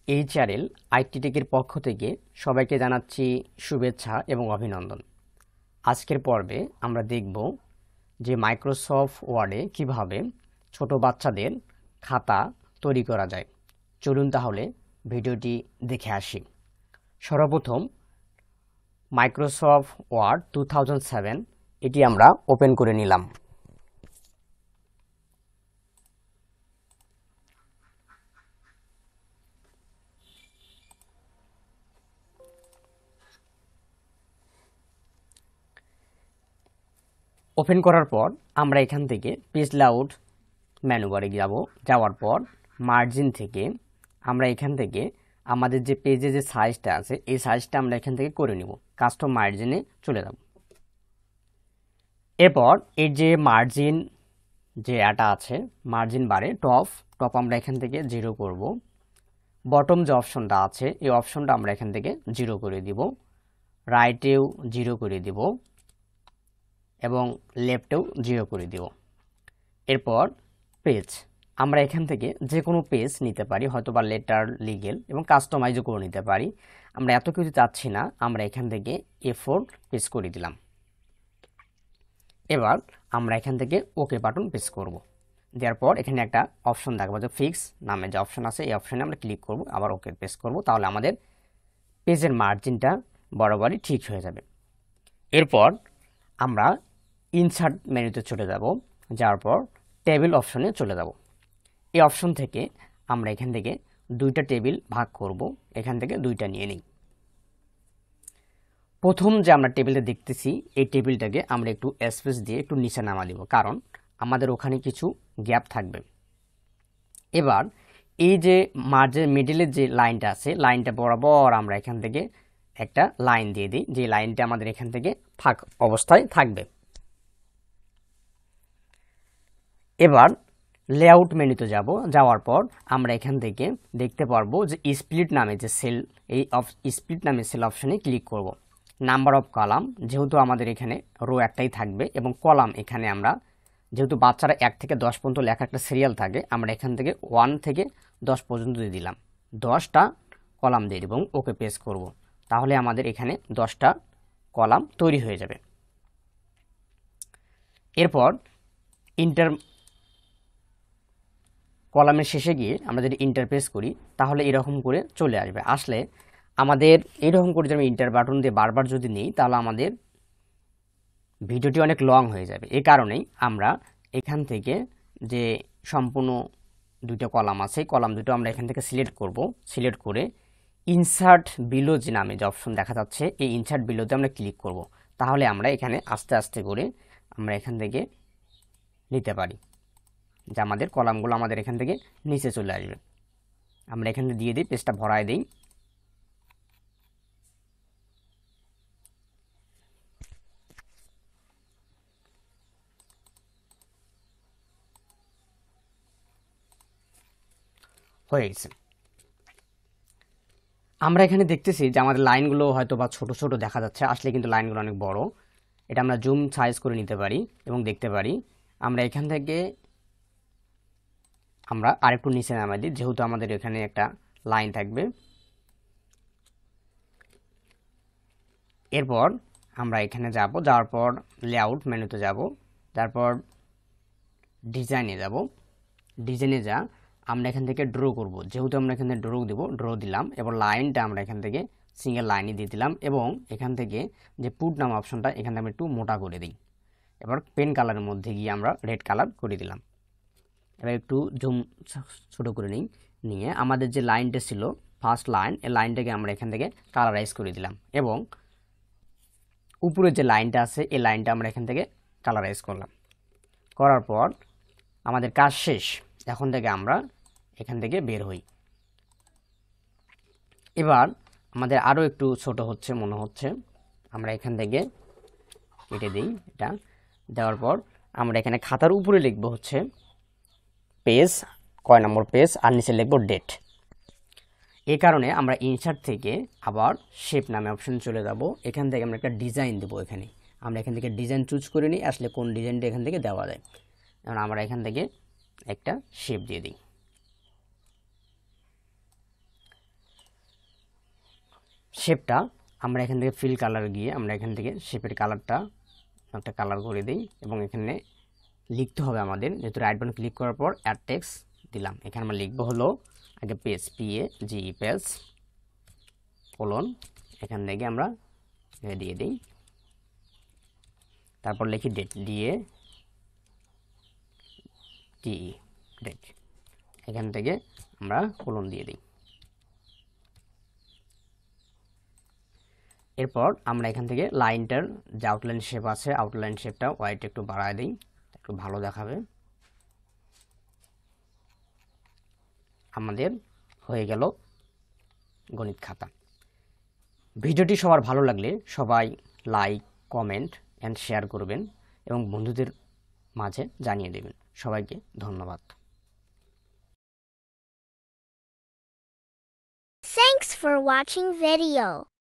HRL IT টেকের পক্ষ থেকে সবাইকে জানাচ্ছি শুভেচ্ছা এবং অভিনন্দন। আজকের পর্বে আমরা দেখব যে মাইক্রোসফট ওয়ার্ডে কিভাবে ছোট বাচ্চাদের খাতা তৈরি করা যায়। চলুন তাহলে ভিডিওটি দেখে আসি। সর্বপ্রথম মাইক্রোসফট ওয়ার্ড 2007 এটি আমরা ওপেন করে নিলাম। ওপেন করার পর আমরা এখান থেকে পেজ লেআউট মেনু বারে যাওয়ার পর মার্জিন থেকে আমরা এখান থেকে আমাদের যে পেজে যে সাইজটা আছে এই সাইজটা আমরা এখান থেকে করে নিব। কাস্টম মার্জিনে চলে যাব। এরপর এর যে মার্জিন যে এটা আছে মার্জিন বারে টপ আমরা এখান থেকে 0 করব। বটম যে অপশনটা আছে এই অপশনটা আমরা এখান থেকে 0 করে দিব। রাইটেও 0 করে দিব এবং লেফটেও 0 করে দিব। এরপর পেজ আমরা এখান থেকে যে কোনো পেজ নিতে পারি, হয়তো বা লেটার, লিগেল এবং কাস্টমাইজও করে নিতে পারি। আমরা এত কিছু চাচ্ছি না, আমরা এখান থেকে A4 পেজ করে দিলাম। এবার আমরা এখান থেকে ওকে বাটন প্রেস করব। দেওয়ার পর এখানে একটা অপশন দেখবো যে ফিক্স নামে যে অপশন আছে এই অপশনে আমরা ক্লিক করব, আবার ওকে প্রেস করব। তাহলে আমাদের পেজের মার্জিনটা বরাবরই ঠিক হয়ে যাবে। এরপর আমরা ইনসার্ট মেনুতে চলে যাব। যাওয়ার পর টেবিল অপশনে চলে যাব। এই অপশন থেকে আমরা এখান থেকে দুইটা টেবিল ভাগ করব, এখান থেকে দুইটা নিয়ে নিই। প্রথম যে আমরা টেবিলটা দেখতেছি এই টেবিলটাকে আমরা একটু স্পেস দিয়ে একটু নিচে নামা দিব, কারণ আমাদের ওখানে কিছু গ্যাপ থাকবে। এবার এই যে মাঝে মিডিলের যে লাইনটা আছে লাইনটা বরাবর আমরা এখান থেকে একটা লাইন দিয়ে দিই, যে লাইনটা আমাদের এখান থেকে ফাঁক অবস্থায় থাকবে। এবার লেআউট মেনুতে যাওয়ার পর আমরা এখান থেকে দেখতে পারবো যে স্প্লিট নামে যে সেল, এই স্প্লিট নামে সেল অপশনে ক্লিক করব। নাম্বার অফ কলাম, যেহেতু আমাদের এখানে রো একটাই থাকবে এবং কলাম এখানে আমরা যেহেতু বাচ্চারা 1 থেকে 10 পর্যন্ত লেখা একটা সিরিয়াল থাকে, আমরা এখান থেকে 1 থেকে 10 পর্যন্ত দিয়ে দিলাম। 10টা কলাম দিয়ে এবং ওকে প্রেস করব। তাহলে আমাদের এখানে 10টা কলাম তৈরি হয়ে যাবে। এরপর ইন্টার কলামের শেষে গিয়ে আমরা যদি ইন্টারপ্রেস করি তাহলে এরকম করে চলে আসবে। আসলে আমাদের এরকম করে যদি আমি ইন্টার বাটন দিয়ে বারবার যদি নিই তাহলে আমাদের ভিডিওটি অনেক লং হয়ে যাবে। এই কারণেই আমরা এখান থেকে যে সম্পূর্ণ দুইটা কলাম আছে কলাম দুটো আমরা এখান থেকে সিলেক্ট করব। সিলেক্ট করে ইনসার্ট বিলো যে নামে যে অপশন দেখা যাচ্ছে এই ইনসার্ট বিলোতে আমরা ক্লিক করব। তাহলে আমরা এখানে আস্তে আস্তে করে আমরা এখান থেকে নিতে পারি, যে আমাদের কলামগুলো আমাদের এখান থেকে নিচে চলে আসবে। আমরা এখানে দিয়ে দিই, পেজটা ভরায় দিই। হয়ে গেছে। আমরা এখানে দেখতেছি যে আমাদের লাইনগুলো হয়তো বা ছোট ছোট দেখা যাচ্ছে, আসলে কিন্তু লাইনগুলো অনেক বড়। এটা আমরা জুম সাইজ করে নিতে পারি এবং দেখতে পারি। আমরা এখান থেকে আমরা আরেকটু নিচে নামাই দিই, যেহেতু আমাদের এখানে একটা লাইন থাকবে। এরপর আমরা এখানে যাওয়ার পর লেআউট মেনুতে তারপর ডিজাইনে ডিজাইনে আমরা এখান থেকে ড্র করব। যেহেতু আমরা এখানে ড্র দিলাম। এবার লাইনটা আমরা এখান থেকে সিঙ্গেল লাইনই দিয়ে দিলাম এবং এখান থেকে যে পুট নাম অপশনটা এখানে আমরা একটু মোটা করে দিই। এবার পেন কালারের মধ্যে গিয়ে আমরা রেড কালার করে দিলাম। এবার একটু জুম ছোট করে নিয়ে আমাদের যে লাইনটা ছিল ফার্স্ট লাইন, এই লাইনটাকে আমরা এখান থেকে কালারাইজ করে দিলাম এবং উপরের যে লাইনটা আছে এই লাইনটা আমরা এখান থেকে কালারাইজ করলাম। করার পর আমাদের কাজ শেষ। এখন থেকে আমরা এখান থেকে বের হই। এবার আমাদের আরও একটু ছোট হচ্ছে মনে হচ্ছে, আমরা এখান থেকে কেটে দিই। এটা দেওয়ার পর আমরা এখানে খাতার উপরে লিখবো হচ্ছে পেজ, কয় নম্বর পেজ, আর নিচে লিখবো ডেট। এই কারণে আমরা ইনসার্ট থেকে আবার শেপ নামে অপশন চলে যাব। এখান থেকে আমরা একটা ডিজাইন দেবো। এখানে আমরা এখান থেকে ডিজাইন চুজ করে নিই, আসলে কোন ডিজাইনটা এখান থেকে দেওয়া যায়। কারণ আমরা এখান থেকে একটা শেপ দিয়ে দিই। শেপটা আমরা এখান থেকে ফিল কালার গিয়ে আমরা এখান থেকে শেপের কালারটা একটা কালার করে দিই এবং এখানে লিখতে হবে আমাদের, যেহেতু রাইট বাটন ক্লিক করার পর অ্যাড টেক্সট দিলাম, এখানে আমরা লিখবো হলো আগে পেজ PAGE পেজ কোলন, এখান থেকে আমরা দিয়ে দিই, তারপর লিখি ডেট DATE ডেট, এখান থেকে আমরা কোলন দিয়ে দিই। এরপর আমরা এখান থেকে লাইনটার যে আউটলাইন শেপ আছে আউটলাইন শেপটা হোয়াইট একটু বাড়ায় দিই, একটু ভালো দেখাবে। আমাদের হয়ে গেল গণিত খাতা। ভিডিওটি সবার ভালো লাগলে সবাই লাইক, কমেন্ট অ্যান্ড শেয়ার করবেন এবং বন্ধুদের মাঝে জানিয়ে দেবেন। সবাইকে ধন্যবাদ। Thanks for watching video.